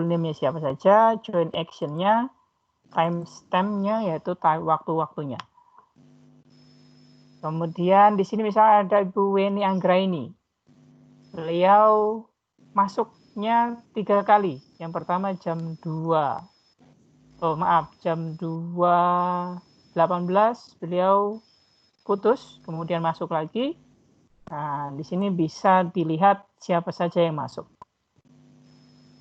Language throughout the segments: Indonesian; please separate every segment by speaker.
Speaker 1: name-nya siapa saja, join action-nya, timestamp-nya yaitu waktu-waktunya. Kemudian di sini misalnya ada Ibu Weni Anggraini. Beliau masuknya 3 kali. Yang pertama jam 2. Jam 2.18 beliau putus, kemudian masuk lagi. Nah, di sini bisa dilihat siapa saja yang masuk.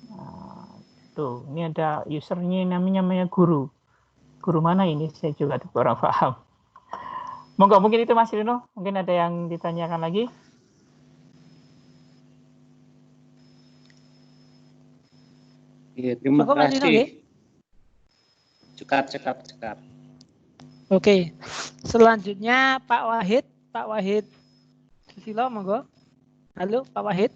Speaker 1: Nah, tuh, ini ada usernya namanya Guru. Guru mana ini? Saya juga kurang paham. Monggo, mungkin itu Mas Rino. Mungkin ada yang ditanyakan lagi.
Speaker 2: Ya, terima kasih. Cekat.
Speaker 3: Oke, selanjutnya Pak Wahid Susilo, monggo. Halo Pak Wahid.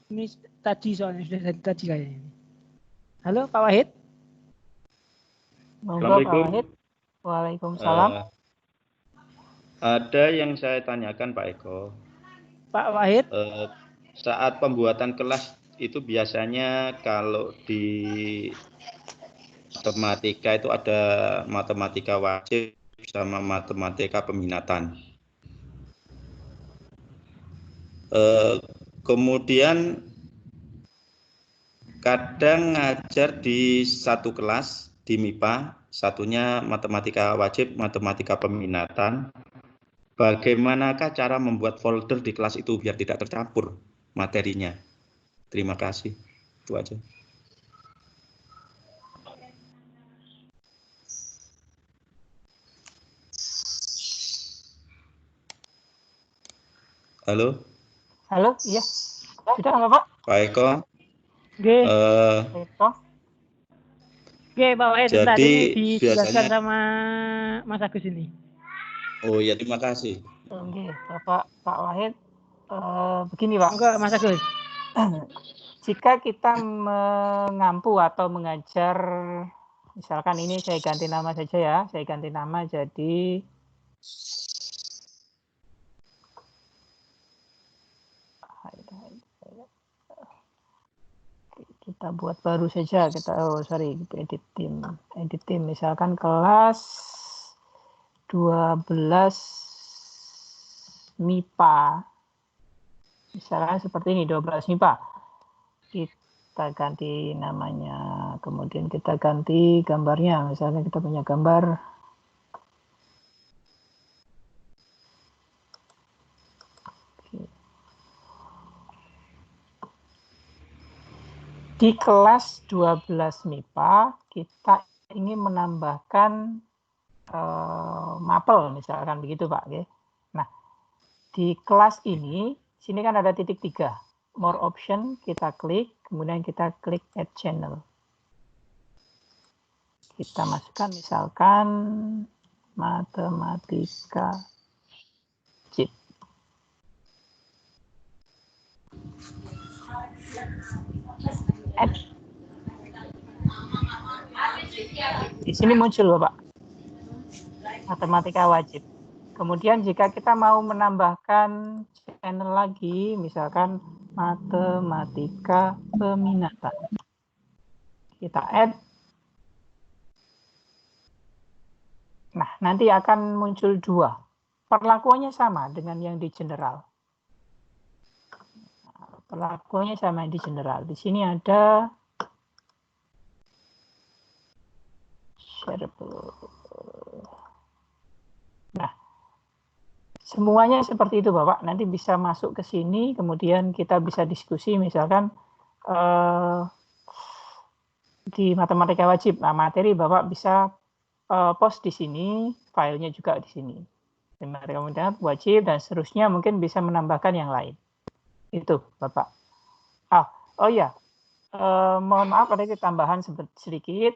Speaker 3: Ini tadi soalnya sudah dari tadi kayaknya. Halo Pak Wahid.
Speaker 1: Monggo Pak Wahid. Waalaikumsalam.
Speaker 4: Ada yang saya tanyakan Pak Eko.
Speaker 3: Pak Wahid.
Speaker 4: Saat pembuatan kelas itu biasanya kalau di matematika itu ada matematika wajib sama matematika peminatan. Kemudian kadang ngajar di satu kelas di MIPA, satunya matematika wajib, matematika peminatan. Bagaimanakah cara membuat folder di kelas itu biar tidak tercampur materinya? Terima kasih. Itu aja. Halo?
Speaker 1: Halo, iya. Sudah nggak Pak?
Speaker 4: Pak Eko?
Speaker 3: Oke, Pak Wahid,
Speaker 4: jadi
Speaker 3: ini dijelaskan sama Mas Agus ini.
Speaker 4: Oh ya, terima kasih.
Speaker 1: Oke, Pak Wahid. Begini Pak.
Speaker 3: Enggak, Mas Agus.
Speaker 1: Jika kita mengampu atau mengajar, misalkan ini saya ganti nama saja ya, saya ganti nama jadi kita buat baru saja, edit tim, misalkan kelas 12 MIPA, misalkan seperti ini, 12 MIPA. Kita ganti namanya, kemudian kita ganti gambarnya, misalnya kita punya gambar di kelas 12 MIPA kita ingin menambahkan mapel misalkan begitu Pak. Nah, di kelas ini sini kan ada titik 3. More option, kita klik, kemudian kita klik add channel. Kita masukkan misalkan matematika chip. Add. Di sini muncul Bapak, matematika wajib. Kemudian jika kita mau menambahkan channel lagi, misalkan matematika peminatan, kita add. Nah, nanti akan muncul 2. Perlakuannya sama dengan yang di general. Perlakuannya sama di general. Di sini ada shareable. Nah, semuanya seperti itu Bapak. Nanti bisa masuk ke sini, kemudian kita bisa diskusi misalkan di matematika wajib. Nah, materi Bapak bisa post di sini, filenya juga di sini. Matematika wajib dan seterusnya, mungkin bisa menambahkan yang lain. Itu Bapak. Oh ya, mohon maaf ada tambahan sedikit.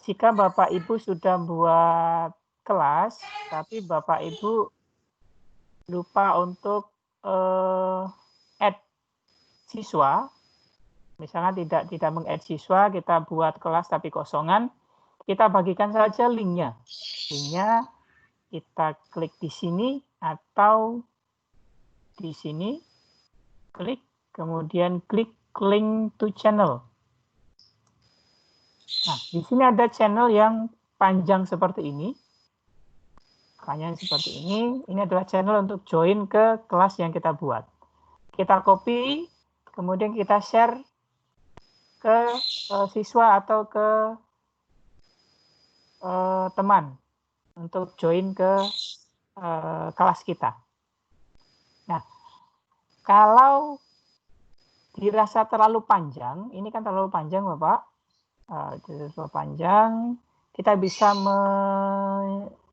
Speaker 1: Jika Bapak Ibu sudah buat kelas, tapi Bapak Ibu lupa untuk add siswa, misalnya tidak meng-add siswa, kita buat kelas tapi kosongan, kita bagikan saja linknya. Linknya kita klik di sini atau di sini, klik, kemudian klik link to channel. Nah, di sini ada channel yang panjang seperti ini. Panjang seperti ini. Ini adalah channel untuk join ke kelas yang kita buat. Kita copy, kemudian kita share ke siswa atau ke teman untuk join ke kelas kita. Nah, kalau dirasa terlalu panjang, ini kan terlalu panjang Bapak, terlalu panjang, kita bisa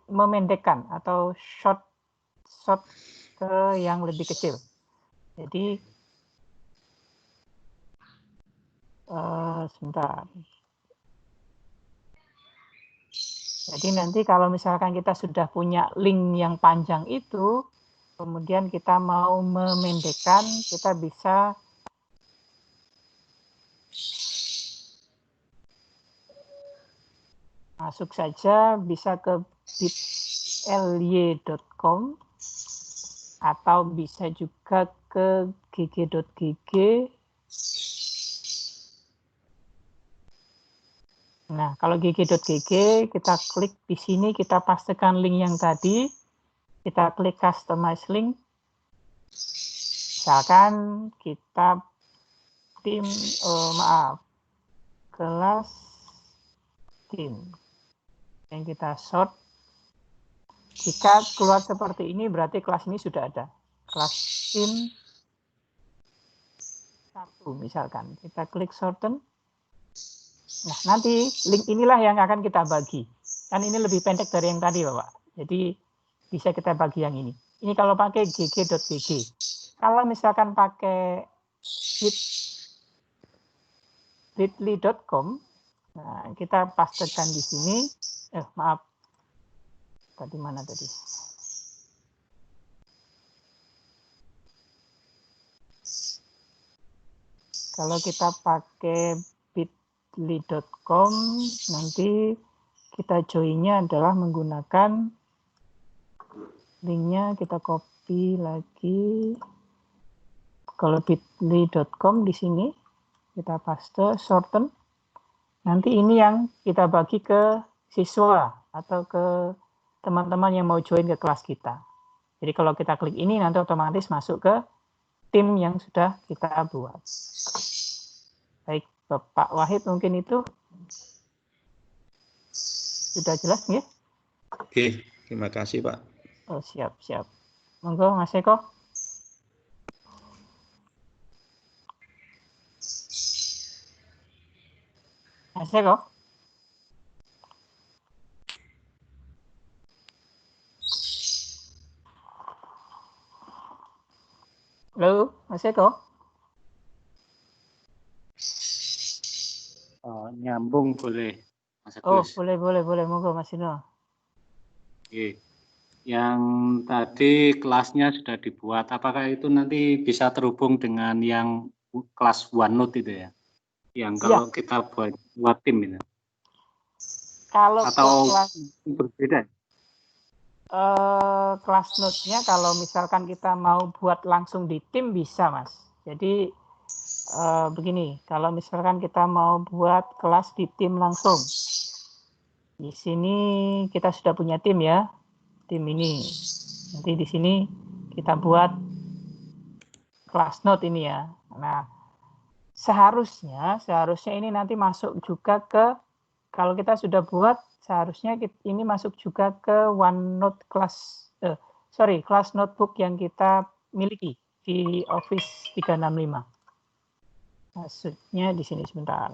Speaker 1: memendekkan atau short ke yang lebih kecil. Jadi, sebentar. Jadi nanti kalau misalkan kita sudah punya link yang panjang itu, kemudian kita mau memendekkan, kita bisa masuk saja, bisa ke bit.ly.com atau bisa juga ke gg.gg. Nah, kalau gg.gg, kita klik di sini, kita pastekan link yang tadi, kita klik customize link. Misalkan kita kelas tim. Yang kita sort. Jika keluar seperti ini, berarti kelas ini sudah ada. Kelas tim 1 misalkan. Kita klik shorten. Nah, nanti link inilah yang akan kita bagi. Kan ini lebih pendek dari yang tadi, Bapak. Jadi, bisa kita bagi yang ini. Ini kalau pakai gg.gg. Kalau misalkan pakai bit.ly.com, nah, kita pastekan di sini. Maaf. Tadi mana tadi? Kalau kita pakai bit.ly.com, nanti kita join-nya adalah menggunakan linknya, kita copy lagi. Kalau bit.ly.com di sini, kita paste, shorten. Nanti ini yang kita bagi ke siswa atau ke teman-teman yang mau join ke kelas kita. Jadi kalau kita klik ini, nanti otomatis masuk ke tim yang sudah kita buat. Baik, Bapak Wahid mungkin itu sudah jelas ya?
Speaker 4: Oke, terima kasih Pak.
Speaker 1: Oh, siap. Monggo Mas Eko. Mas Eko. Halo, Mas Eko.
Speaker 2: Nyambung boleh, Mas
Speaker 1: Oh,
Speaker 2: Agus.
Speaker 1: boleh. Monggo Mas Ino.
Speaker 2: Oke. Yang tadi kelasnya sudah dibuat, apakah itu nanti bisa terhubung dengan yang kelas OneNote itu ya? Yang kalau kita buat tim itu?
Speaker 1: Kalau
Speaker 2: atau
Speaker 1: kelas
Speaker 2: berbeda?
Speaker 1: Kelas note-nya kalau misalkan kita mau buat langsung di tim bisa, Mas. Jadi begini, kalau misalkan kita mau buat kelas di tim langsung, di sini kita sudah punya tim ya, tim ini. Nanti di sini kita buat kelas note ini ya. Nah, seharusnya ini nanti masuk juga ke, kalau kita sudah buat, seharusnya ini masuk juga ke OneNote kelas notebook yang kita miliki di Office 365. Maksudnya di sini sebentar.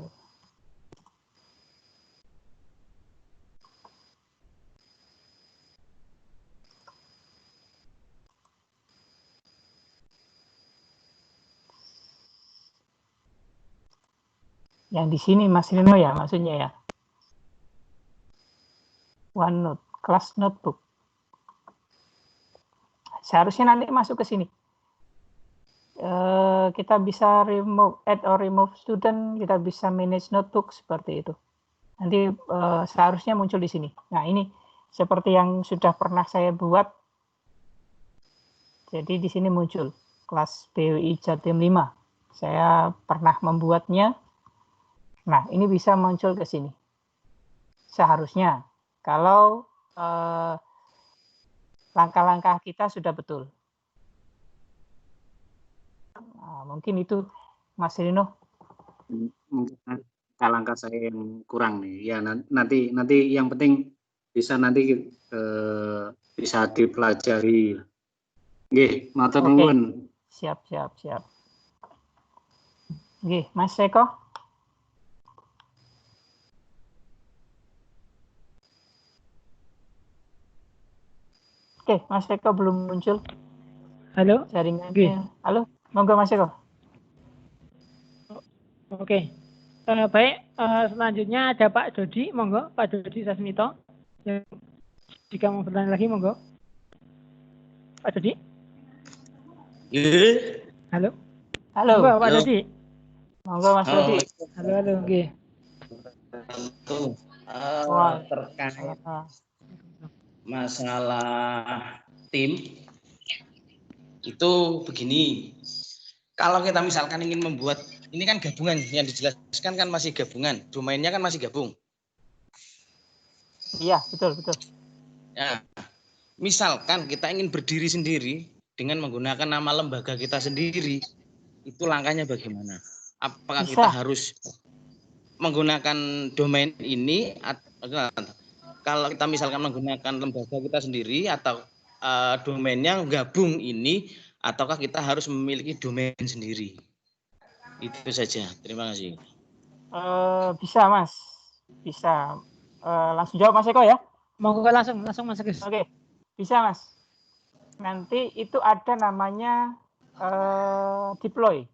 Speaker 1: Yang di sini Mas Rino ya, maksudnya ya. OneNote, kelas notebook. Seharusnya nanti masuk ke sini. Kita bisa add or remove student, kita bisa manage notebook, seperti itu. Nanti seharusnya muncul di sini. Nah, ini seperti yang sudah pernah saya buat. Jadi di sini muncul kelas BWI Jatim 5. Saya pernah membuatnya. Nah, ini bisa muncul ke sini. Seharusnya, kalau langkah-langkah kita sudah betul. Nah, mungkin itu, Mas Rino.
Speaker 2: Mungkin langkah saya yang kurang nih. Ya nanti yang penting bisa nanti bisa dipelajari. Nggih, matur nuwun.
Speaker 1: Siap. Nggih, Mas Eko. Oke, Mas Eko belum muncul.
Speaker 3: Halo?
Speaker 1: Jaringannya. Halo, monggo Mas Eko.
Speaker 3: Oke. Baik, selanjutnya ada Pak Dodi, monggo, Pak Dodi Sasmito. Jika mau bertanya lagi, monggo. Pak Dodi. Halo. Monggo, Pak Dodi.
Speaker 1: Monggo Mas Dodi.
Speaker 3: Halo, oke.
Speaker 5: Terkait masalah tim itu begini. Kalau kita misalkan ingin membuat, ini kan gabungan, yang dijelaskan kan masih gabungan, domainnya kan masih gabung.
Speaker 1: Iya, betul.
Speaker 5: Ya, misalkan kita ingin berdiri sendiri dengan menggunakan nama lembaga kita sendiri, itu langkahnya bagaimana? Apakah kita harus menggunakan domain ini? Kalau kita misalkan menggunakan lembaga kita sendiri atau domainnya gabung ini, ataukah kita harus memiliki domain sendiri? Itu saja. Terima kasih.
Speaker 1: Bisa Mas, bisa. Langsung jawab Mas Eko ya.
Speaker 3: Monggo langsung Mas Agus.
Speaker 1: Oke, bisa Mas. Nanti itu ada namanya deploy,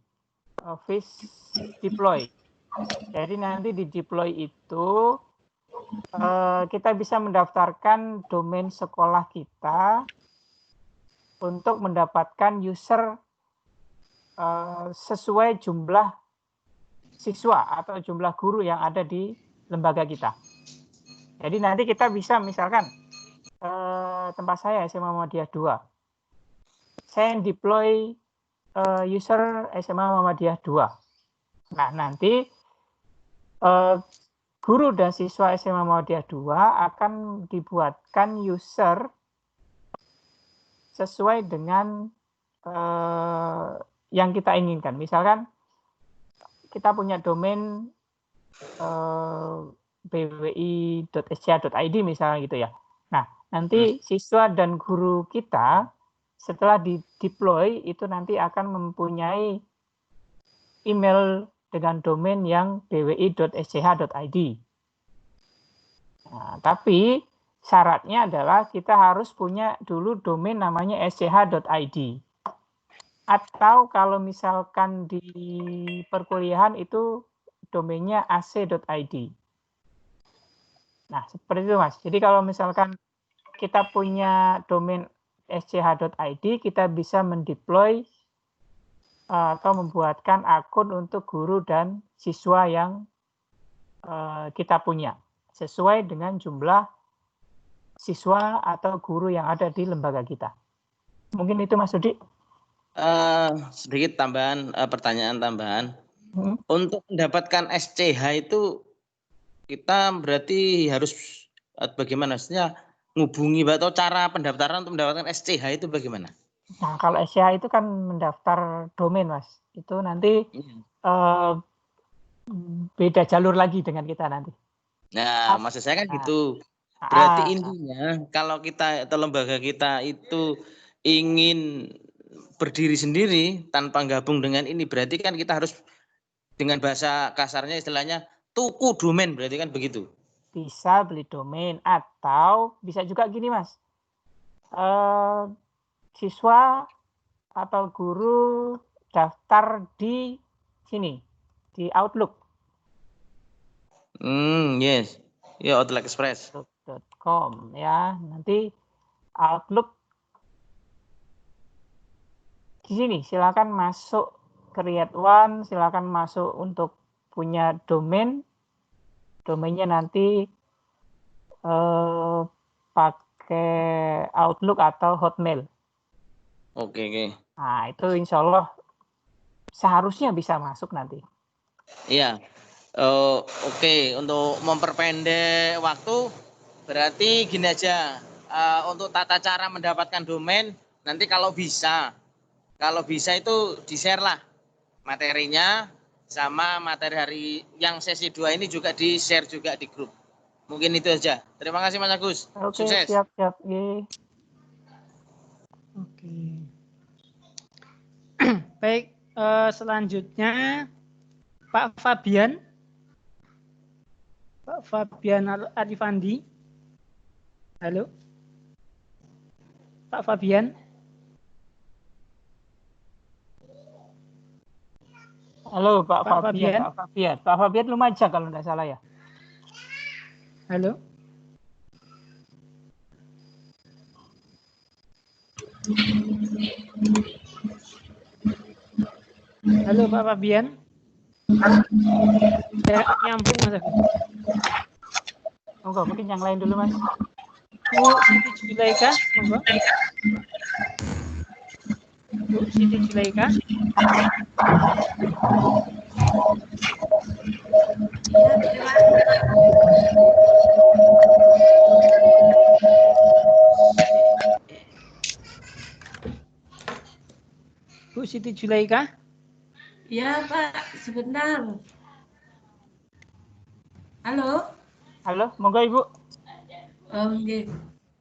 Speaker 1: office deploy. Jadi nanti di deploy itu kita bisa mendaftarkan domain sekolah kita untuk mendapatkan user sesuai jumlah siswa atau jumlah guru yang ada di lembaga kita. Jadi nanti kita bisa misalkan tempat saya SMA Muhammadiyah 2. Saya deploy user SMA Muhammadiyah 2. Nah, nanti guru dan siswa SMA Muhammadiyah 2 akan dibuatkan user sesuai dengan yang kita inginkan. Misalkan kita punya domain bwi.sca.id misalnya gitu ya. Nah, nanti siswa dan guru kita setelah di-deploy itu nanti akan mempunyai email dengan domain yang bwi.sch.id. Nah, tapi syaratnya adalah kita harus punya dulu domain namanya sch.id. Atau kalau misalkan di perkuliahan itu domainnya ac.id. Nah, seperti itu Mas. Jadi kalau misalkan kita punya domain sch.id, kita bisa mendeploy atau membuatkan akun untuk guru dan siswa yang kita punya sesuai dengan jumlah siswa atau guru yang ada di lembaga kita. Mungkin itu Mas Dudi.
Speaker 5: Sedikit tambahan, pertanyaan tambahan. Untuk mendapatkan SCH itu kita berarti harus bagaimana? Maksudnya ngubungi atau cara pendaftaran untuk mendapatkan SCH itu bagaimana?
Speaker 1: Nah, kalau SCH itu kan mendaftar domain, Mas. Itu nanti beda jalur lagi dengan kita nanti.
Speaker 5: Nah, maksud saya kan gitu. Berarti intinya kalau kita atau lembaga kita itu ingin berdiri sendiri tanpa gabung dengan ini, berarti kan kita harus dengan bahasa kasarnya istilahnya tuku domain, berarti kan begitu.
Speaker 1: Bisa beli domain atau bisa juga gini Mas. Siswa atau guru daftar di sini, di Outlook.
Speaker 5: Yes. Ya, Outlook Express.
Speaker 1: Outlook.com ya. Nanti Outlook di sini silakan masuk create one, silakan masuk untuk punya domain. Domainnya nanti pakai Outlook atau Hotmail.
Speaker 5: Oke.
Speaker 1: Nah, itu insya Allah seharusnya bisa masuk nanti.
Speaker 5: Iya. Oke, untuk memperpendek waktu berarti gini aja. Untuk tata cara mendapatkan domain nanti kalau bisa itu di-share lah materinya, sama materi hari yang sesi 2 ini juga di-share juga di grup. Mungkin itu aja. Terima kasih Mas Agus.
Speaker 1: Oke,
Speaker 5: Sukses.
Speaker 1: siap.
Speaker 3: Oke. Baik, selanjutnya Pak Fabian. Pak Fabian Arifandi. Halo. Pak Fabian.
Speaker 1: Halo Pak Fabian. Pak Fabian Lumajang kalau tidak salah ya.
Speaker 3: Halo. Halo Pak Fabian. Ya, nyambung Mas Agus.
Speaker 1: Enggak, mungkin yang lain dulu Mas.
Speaker 3: Bu Siti Julaika, monggo. Bu Siti Julaika. Bu Siti Julaika.
Speaker 6: Ya Pak, sebentar. Halo.
Speaker 1: Halo, monggo Ibu.
Speaker 6: Okay.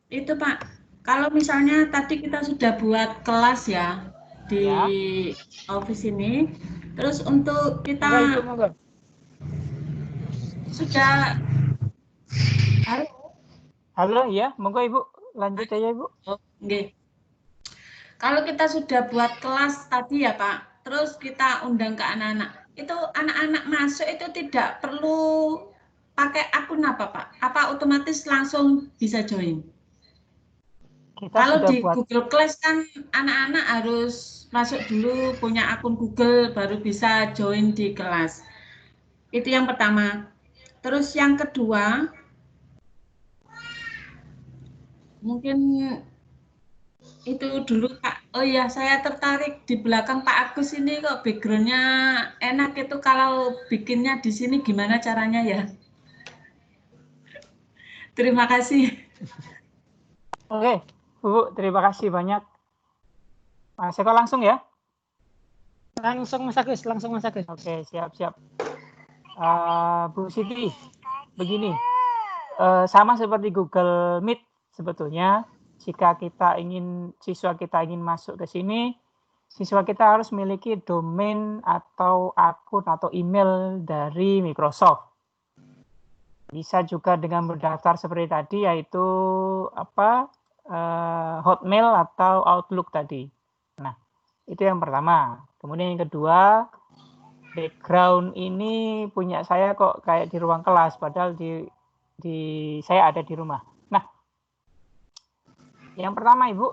Speaker 6: Itu Pak, kalau misalnya tadi kita sudah buat kelas ya di office ini, terus untuk kita
Speaker 3: monggo.
Speaker 6: Sudah.
Speaker 1: Halo, ya, monggo Ibu, lanjut aja Ibu.
Speaker 6: Oke. Kalau kita sudah buat kelas tadi ya Pak, terus kita undang ke anak-anak, itu anak-anak masuk itu tidak perlu pakai akun apa Pak? Apa otomatis langsung bisa join? Kalau di Google Class kan anak-anak harus masuk dulu punya akun Google baru bisa join di kelas. Itu yang pertama. Terus yang kedua, mungkin itu dulu Pak. Oh ya, saya tertarik di belakang Pak Agus ini kok backgroundnya enak itu. Kalau bikinnya di sini gimana caranya ya? Terima kasih.
Speaker 1: Oke, Bu, terima kasih banyak. Mas Eko langsung ya?
Speaker 3: Langsung Mas Agus.
Speaker 1: Oke, siap. Bu Siti, begini, sama seperti Google Meet sebetulnya, jika siswa kita ingin masuk ke sini, siswa kita harus memiliki domain atau akun atau email dari Microsoft. Bisa juga dengan berdaftar seperti tadi, yaitu Hotmail atau Outlook tadi. Nah, itu yang pertama. Kemudian yang kedua, background ini punya saya kok kayak di ruang kelas, padahal saya ada di rumah. Nah, yang pertama Ibu,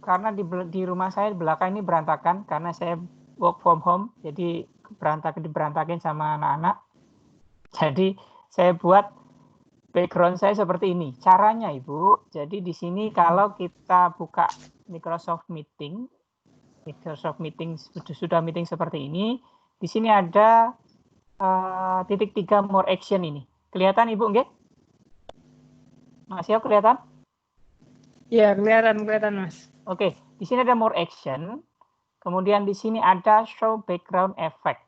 Speaker 1: karena di rumah saya di belakang ini berantakan karena saya work from home, jadi berantakin sama anak-anak. Jadi saya buat background saya seperti ini. Caranya Ibu, jadi di sini kalau kita buka Microsoft Meeting sudah meeting seperti ini. Di sini ada titik 3 more action ini. Kelihatan Ibu nggih? Mas Yo kelihatan?
Speaker 3: Iya, kelihatan Mas.
Speaker 1: Oke, di sini ada more action. Kemudian di sini ada show background effect.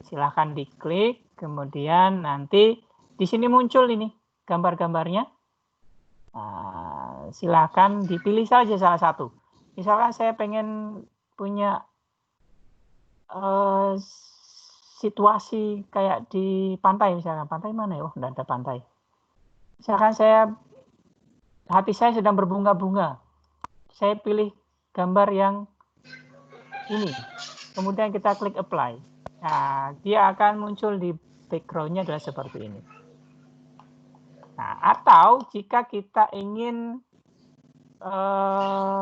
Speaker 1: Silahkan diklik, kemudian nanti di sini muncul ini gambar-gambarnya. Silahkan dipilih saja salah satu. Misalkan saya pengen punya situasi kayak di pantai misalkan. Pantai mana ya? Oh, tidak ada pantai. Misalkan hati saya sedang berbunga-bunga. Saya pilih gambar yang ini. Kemudian kita klik apply. Nah, dia akan muncul di background-nya adalah seperti ini. Nah, atau jika kita ingin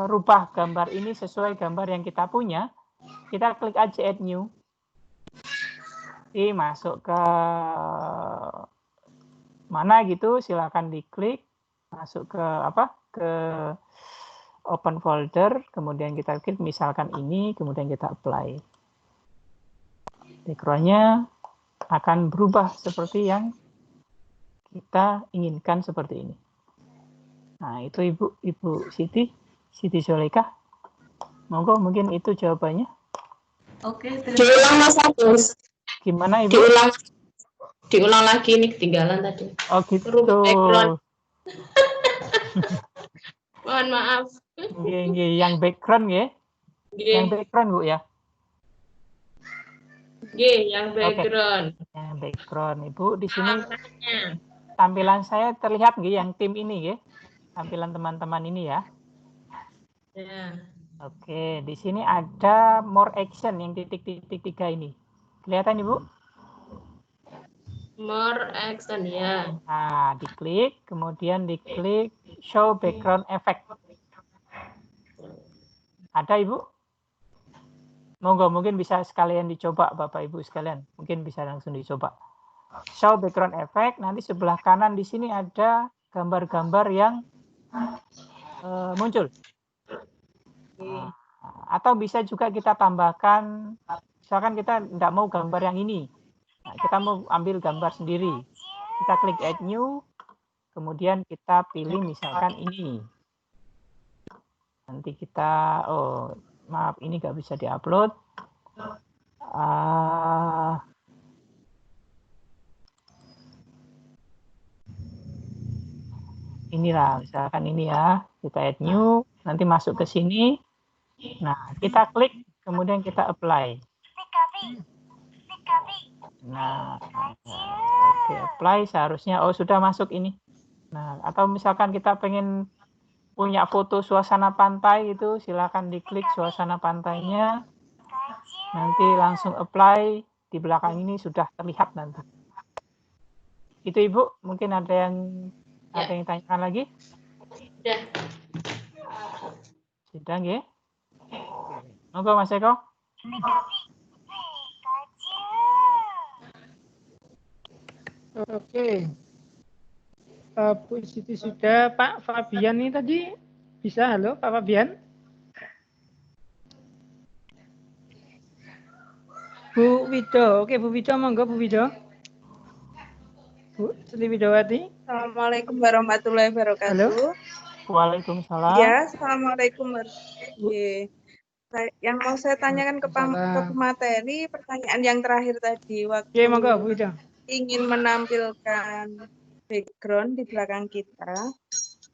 Speaker 1: rubah gambar ini sesuai gambar yang kita punya, kita klik aja add new. Masuk ke mana gitu, silakan diklik, masuk ke open folder, kemudian kita klik misalkan ini, kemudian kita apply. background-nya akan berubah seperti yang kita inginkan seperti ini. Nah, itu Ibu Siti Zulaikha. Monggo, mungkin itu jawabannya.
Speaker 7: Oke, diulang Mas Agus.
Speaker 1: Gimana Ibu?
Speaker 7: Diulang lagi, ini ketinggalan tadi.
Speaker 1: Oh gitu.
Speaker 7: Mohon maaf.
Speaker 1: Yang background ya? Yang background Bu ya?
Speaker 7: Yang background.
Speaker 1: Okay. Yang background Ibu di sini tampilan saya terlihat nggih yang tim ini ya? Tampilan teman-teman ini ya?
Speaker 7: Ya.
Speaker 1: Oke, di sini ada more action yang titik-titik 3 ini. Kelihatan Ibu?
Speaker 7: More action ya.
Speaker 1: Nah, diklik, kemudian diklik show background effect. Ada Ibu? Monggo, mungkin bisa sekalian dicoba Bapak Ibu sekalian. Mungkin bisa langsung dicoba. Show background effect, nanti sebelah kanan di sini ada gambar-gambar yang muncul. Nah, atau bisa juga kita tambahkan, misalkan kita tidak mau gambar yang ini. Nah, kita mau ambil gambar sendiri. Kita klik add new, kemudian kita pilih misalkan ini. Nanti kita, maaf ini nggak bisa diupload. Inilah, misalkan ini ya, kita add new, nanti masuk ke sini. Nah, kita klik, kemudian kita apply. Nah, oke, apply seharusnya, sudah masuk ini. Nah, atau misalkan kita pengen punya foto suasana pantai itu, silakan diklik suasana pantainya. Nanti langsung apply, di belakang ini sudah terlihat nanti. Itu Ibu, mungkin ada yang tanyakan lagi?
Speaker 7: Sudah.
Speaker 1: Sudah ya? Monggo Mas Eko.
Speaker 3: Oke. Bu Siti sudah, Pak Fabian ini tadi bisa, halo Pak Fabian? Bu Wido, oke Bu Wido, monggo Bu Wido. Bu Sri Widowati.
Speaker 8: Assalamualaikum warahmatullahi wabarakatuh.
Speaker 3: Halo.
Speaker 1: Waalaikumsalam.
Speaker 8: Ya, assalamualaikum warahmatullahi. Yang mau saya tanyakan ke pemateri, pertanyaan yang terakhir tadi waktu
Speaker 3: monggo Bu Wido.
Speaker 8: Ingin menampilkan background di belakang kita,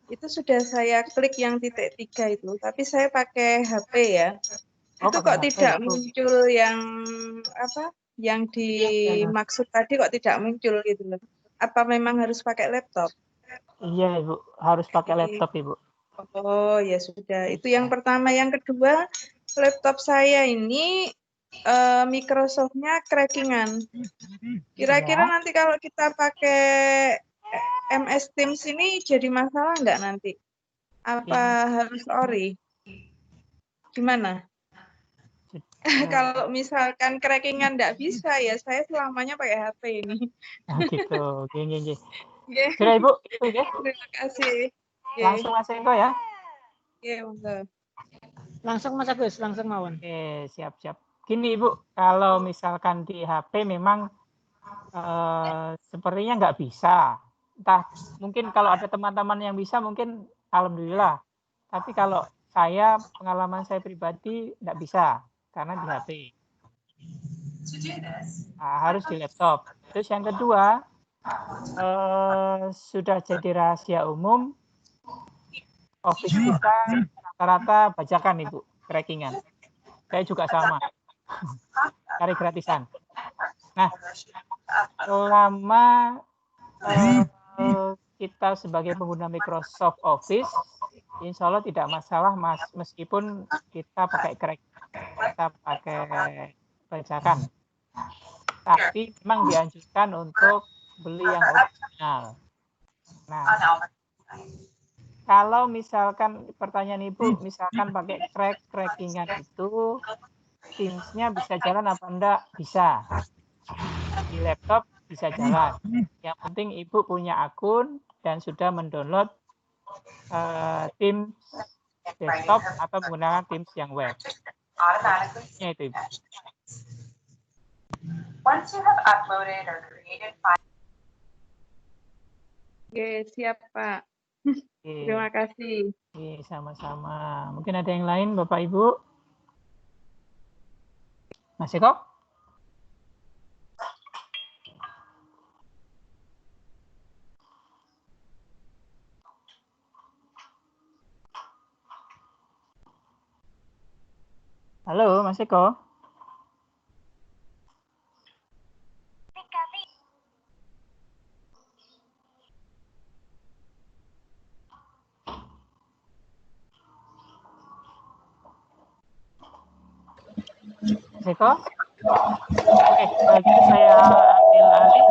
Speaker 8: itu sudah saya klik yang titik 3 itu, tapi saya pakai HP ya. Itu kok tidak muncul yang apa? Yang dimaksud tadi kok tidak muncul gitu loh. Apa memang harus pakai laptop?
Speaker 1: Iya Ibu, harus pakai laptop Ibu.
Speaker 8: Oh ya sudah, itu yang pertama. Yang kedua, laptop saya ini Microsoft-nya crackingan. Kira-kira nanti kalau kita pakai MS Teams ini jadi masalah nggak nanti? Apa harus ori? Gimana? Kalau misalkan crackingan nggak bisa ya saya selamanya pakai HP ini.
Speaker 1: Gitu, gini. Sudah Ibu, itu ya.
Speaker 8: Terima kasih.
Speaker 1: Langsung Mas Eko ya.
Speaker 8: Iya, monggo.
Speaker 3: Langsung Mas Agus, langsung mawon.
Speaker 1: Oke, siap-siap. Gini Ibu, kalau misalkan di HP memang sepertinya nggak bisa. Entah, mungkin kalau ada teman-teman yang bisa, mungkin alhamdulillah. Tapi kalau pengalaman saya pribadi nggak bisa. Karena di HP. Harus di laptop. Terus yang kedua, sudah jadi rahasia umum, Office kita rata-rata bajakan Ibu, crackingan. Saya juga sama, cari gratisan. Nah, selama kita sebagai pengguna Microsoft Office, insya Allah tidak masalah meskipun kita pakai kita pakai bajakan. Tapi memang dianjurkan untuk beli yang original. Nah, kalau misalkan pertanyaan Ibu, misalkan pakai crackingan itu, Teams-nya bisa jalan apa enggak? Bisa. Di laptop bisa jalan. Yang penting Ibu punya akun dan sudah mendownload Teams desktop atau menggunakan Teams yang web. Itu Ibu.
Speaker 9: Once you have uploaded or created file.
Speaker 8: Oke, siap Pak.
Speaker 1: Oke.
Speaker 8: Terima kasih.
Speaker 1: Oke, sama-sama. Mungkin ada yang lain, Bapak Ibu? Mas Eko? Halo, Mas Eko? Mas Eko? Oke, lagi saya ambil alih.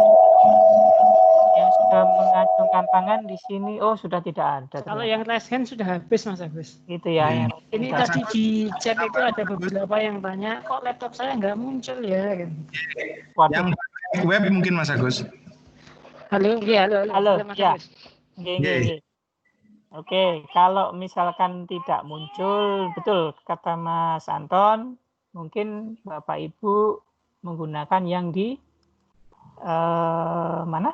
Speaker 1: Yang sudah mengacungkan tangan di sini, oh sudah tidak ada.
Speaker 3: Kalau
Speaker 1: ternyata.
Speaker 3: yang raise hand sudah habis, Mas Agus.
Speaker 1: Itu ya. Yang
Speaker 3: Ini
Speaker 1: sudah.
Speaker 3: tadi di chat itu ada beberapa yang tanya, kok laptop saya nggak muncul ya?
Speaker 1: Waduh.
Speaker 10: Yang web mungkin Mas Agus.
Speaker 3: Halo, iya, halo, Mas
Speaker 1: ya.
Speaker 3: Agus.
Speaker 1: Oke. Oke, kalau misalkan tidak muncul, betul kata Mas Anton, mungkin Bapak Ibu menggunakan yang di mana?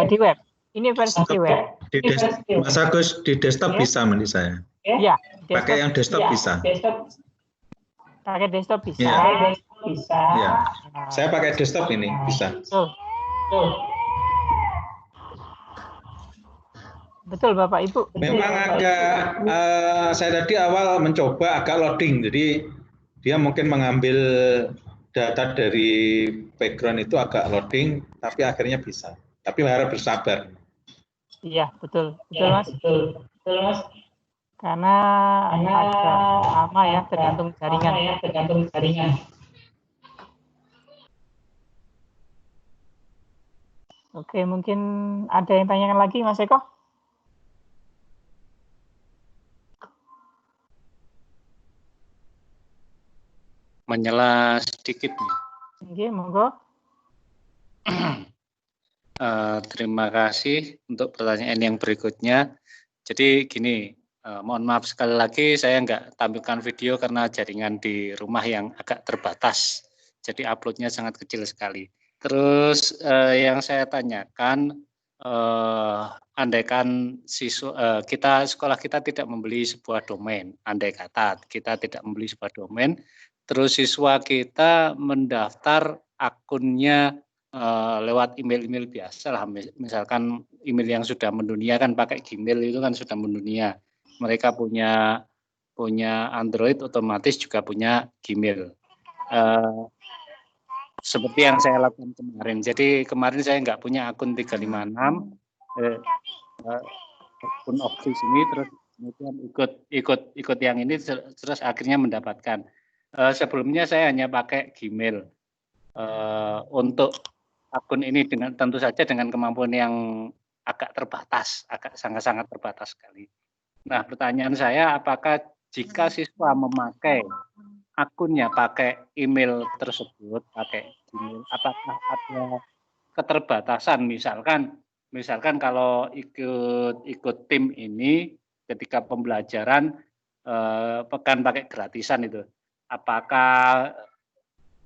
Speaker 1: Di web. Ini versi di web.
Speaker 11: Mas Agus di desktop bisa menurut saya.
Speaker 1: Ya.
Speaker 11: Pakai yang desktop bisa.
Speaker 1: Pakai desktop bisa.
Speaker 11: Ya.
Speaker 1: Bisa.
Speaker 11: Ya. Saya pakai desktop ini bisa.
Speaker 1: Betul Bapak Ibu.
Speaker 11: Memang agak saya tadi awal mencoba agak loading, jadi dia mungkin mengambil data dari background itu agak loading, tapi akhirnya bisa. Tapi harus bersabar.
Speaker 1: Iya betul, Mas. Betul Mas. Karena agak lama ya, tergantung jaringan. Oke, mungkin ada yang tanyakan lagi, Mas Eko?
Speaker 2: Menyela sedikit nih.
Speaker 1: Oke, monggo.
Speaker 2: Terima kasih untuk pertanyaan yang berikutnya. Jadi gini, mohon maaf sekali lagi saya nggak tampilkan video karena jaringan di rumah yang agak terbatas. Jadi uploadnya sangat kecil sekali. Terus yang saya tanyakan, andaikan sekolah kita tidak membeli sebuah domain, andai kata kita tidak membeli sebuah domain, terus siswa kita mendaftar akunnya lewat email-email biasa lah, misalkan email yang sudah mendunia kan pakai Gmail itu kan sudah mendunia. Mereka punya Android, otomatis juga punya Gmail. Seperti yang saya lakukan kemarin. Jadi kemarin saya nggak punya akun 356, akun Office ini, terus kemudian ikut yang ini, terus akhirnya mendapatkan. Sebelumnya saya hanya pakai Gmail untuk akun ini dengan tentu saja dengan kemampuan yang agak terbatas, agak sangat-sangat terbatas sekali. Nah, pertanyaan saya, apakah jika siswa memakai akunnya pakai email tersebut, pakai Gmail, apakah ada keterbatasan? Misalkan kalau ikut tim ini ketika pembelajaran pekan pakai gratisan itu, apakah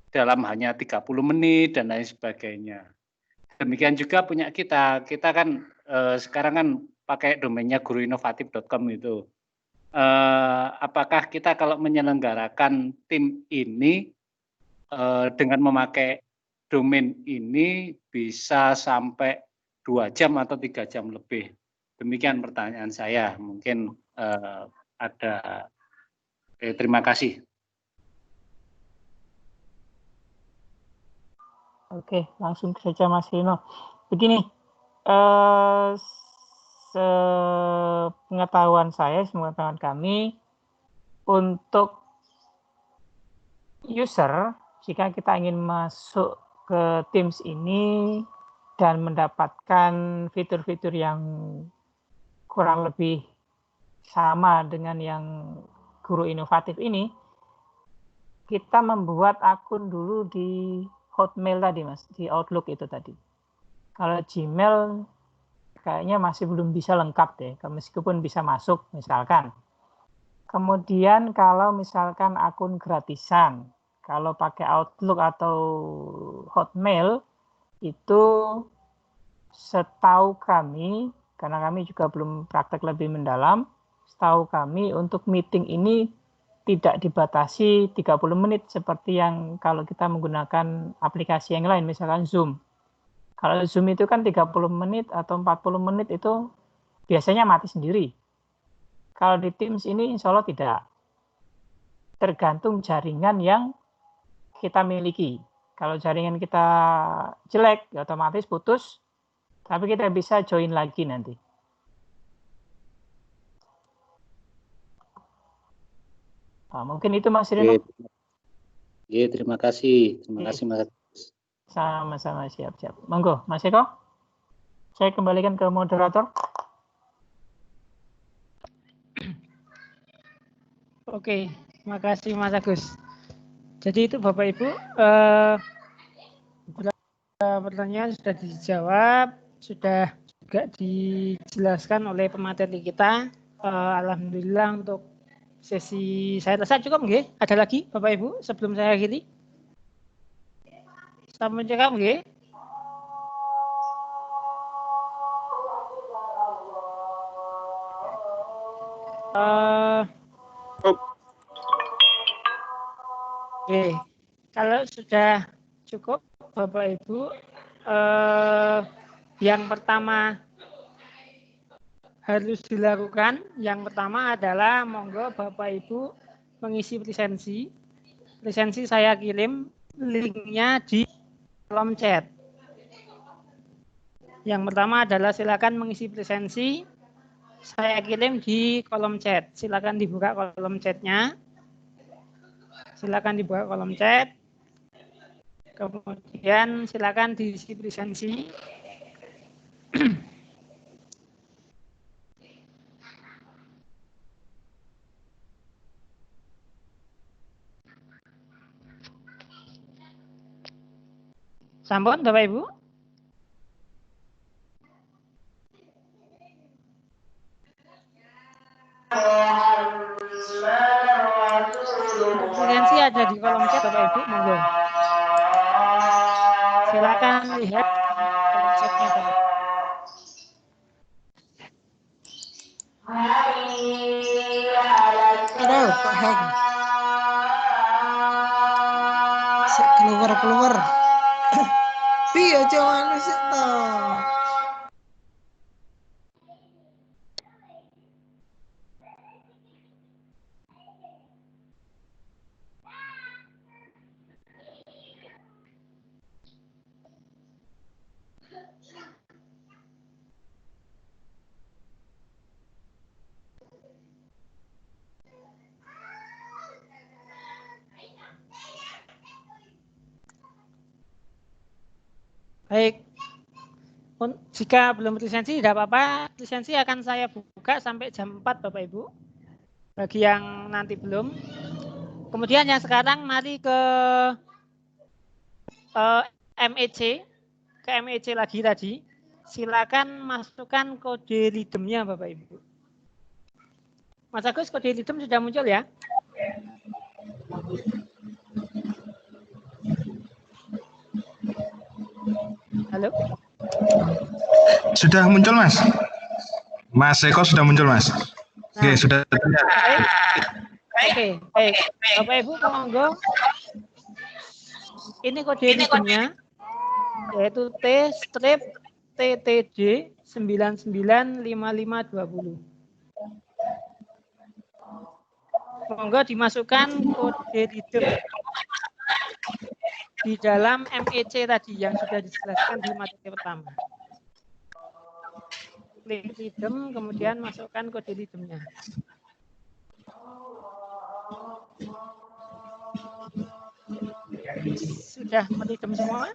Speaker 2: dalam hanya 30 menit dan lain sebagainya. Demikian juga punya kita kan sekarang kan pakai domainnya guruinovatif.com itu. Apakah kita kalau menyelenggarakan tim ini dengan memakai domain ini bisa sampai 2 jam atau 3 jam lebih? Demikian pertanyaan saya. Mungkin ada. Terima kasih.
Speaker 1: Oke, langsung saja Mas Rino. Begini, sepengetahuan saya, sepengetahuan kami, untuk user, jika kita ingin masuk ke Teams ini dan mendapatkan fitur-fitur yang kurang lebih sama dengan yang Guru Inovatif ini, kita membuat akun dulu di Hotmail tadi, Mas, di Outlook itu tadi. Kalau Gmail kayaknya masih belum bisa lengkap deh, meskipun bisa masuk misalkan. Kemudian kalau misalkan akun gratisan, Kalau pakai Outlook atau Hotmail itu setahu kami, karena kami juga belum praktek lebih mendalam, setahu kami untuk meeting ini tidak dibatasi 30 menit seperti yang kalau kita menggunakan aplikasi yang lain, misalkan Zoom. Kalau Zoom itu kan 30 menit atau 40 menit itu biasanya mati sendiri. Kalau di Teams ini insya Allah tidak. Tergantung jaringan yang kita miliki. Kalau jaringan kita jelek, ya otomatis putus, tapi kita bisa join lagi nanti. Nah, mungkin itu Mas Rino.
Speaker 2: Oke, terima kasih. Terima kasih Mas.
Speaker 1: Sama-sama, siap-siap. Monggo, Mas Eko. Saya kembalikan ke moderator.
Speaker 3: Oke, terima kasih Mas Agus. Jadi itu Bapak Ibu, pertanyaan sudah dijawab, sudah juga dijelaskan oleh pemateri kita. Alhamdulillah untuk sesi saya rasa cukup nggih? Ada lagi Bapak Ibu sebelum saya akhiri? Sampun cukup nggih? Oke, kalau sudah cukup Bapak Ibu, yang pertama harus dilakukan, yang pertama adalah monggo Bapak Ibu mengisi lisensi. Lisensi saya kirim linknya di kolom chat. Yang pertama adalah silakan mengisi lisensi. Saya kirim di kolom chat. Silakan dibuka kolom chatnya. Silakan dibuka kolom chat. Kemudian silakan diisi lisensi. Sampun Bapak Ibu? Lisensi ada di kolom chat Bapak Ibu, monggo. Silakan lihat kolom chatnya Bapak.
Speaker 12: Aduh, Pak Heng. Keluar. Piye jawane sik to?
Speaker 3: Baik, jika belum lisensi tidak apa-apa, lisensi akan saya buka sampai jam 4 Bapak Ibu. Bagi yang nanti belum. Kemudian yang sekarang mari ke MEC, ke MEC lagi tadi. Silakan masukkan kode redeem-nya Bapak Ibu. Mas Agus, kode redeem sudah muncul ya? Halo?
Speaker 10: Sudah muncul, Mas. Mas Eko sudah muncul, Mas. Oke, sudah terlihat.
Speaker 3: Oke, baik. Bapak Ibu, monggo. Ini kode redeem-nya, yaitu T-TTJ 995520. Monggo dimasukkan kode redeem di dalam MEC tadi yang sudah dijelaskan di materi pertama. Klik redeem, kemudian masukkan kode redeem-nya. Sudah meredeem semua?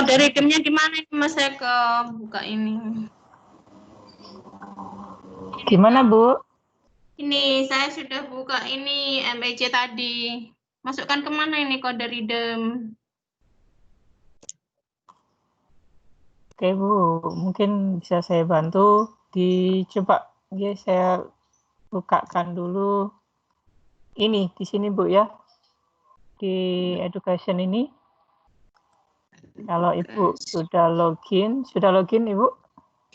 Speaker 7: Kode redeemnya di mana ini Mas? Saya ke buka ini.
Speaker 1: Gimana, Bu?
Speaker 7: Ini saya sudah buka ini MEC tadi. Masukkan kemana ini kode redeem?
Speaker 1: Oke, Bu. Mungkin bisa saya bantu. Dicoba, ya, saya bukakan dulu. Ini, di sini, Bu, ya. Di education ini. Kalau Ibu sudah login Ibu?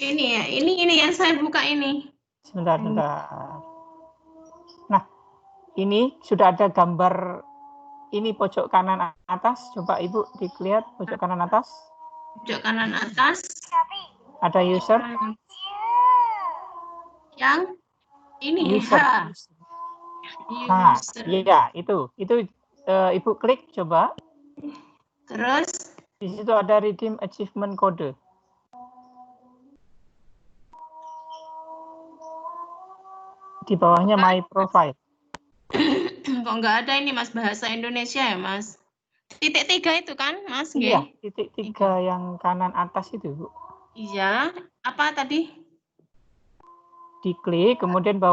Speaker 7: Ini ya, ini yang saya buka ini.
Speaker 1: Sebentar. Nah, ini sudah ada gambar ini pojok kanan atas. Coba Ibu dilihat pojok kanan atas.
Speaker 7: Pojok kanan atas.
Speaker 1: Ada user.
Speaker 7: Yang ini
Speaker 1: User. Nah, iya itu Ibu klik coba.
Speaker 7: Terus
Speaker 1: di situ ada redeem achievement code. Di bawahnya my profile.
Speaker 7: Kok nggak ada ini Mas bahasa Indonesia ya Mas? Titik 3 itu kan Mas?
Speaker 1: Iya, titik 3 yang kanan atas itu Bu.
Speaker 7: Iya, apa tadi?
Speaker 1: Diklik kemudian bawah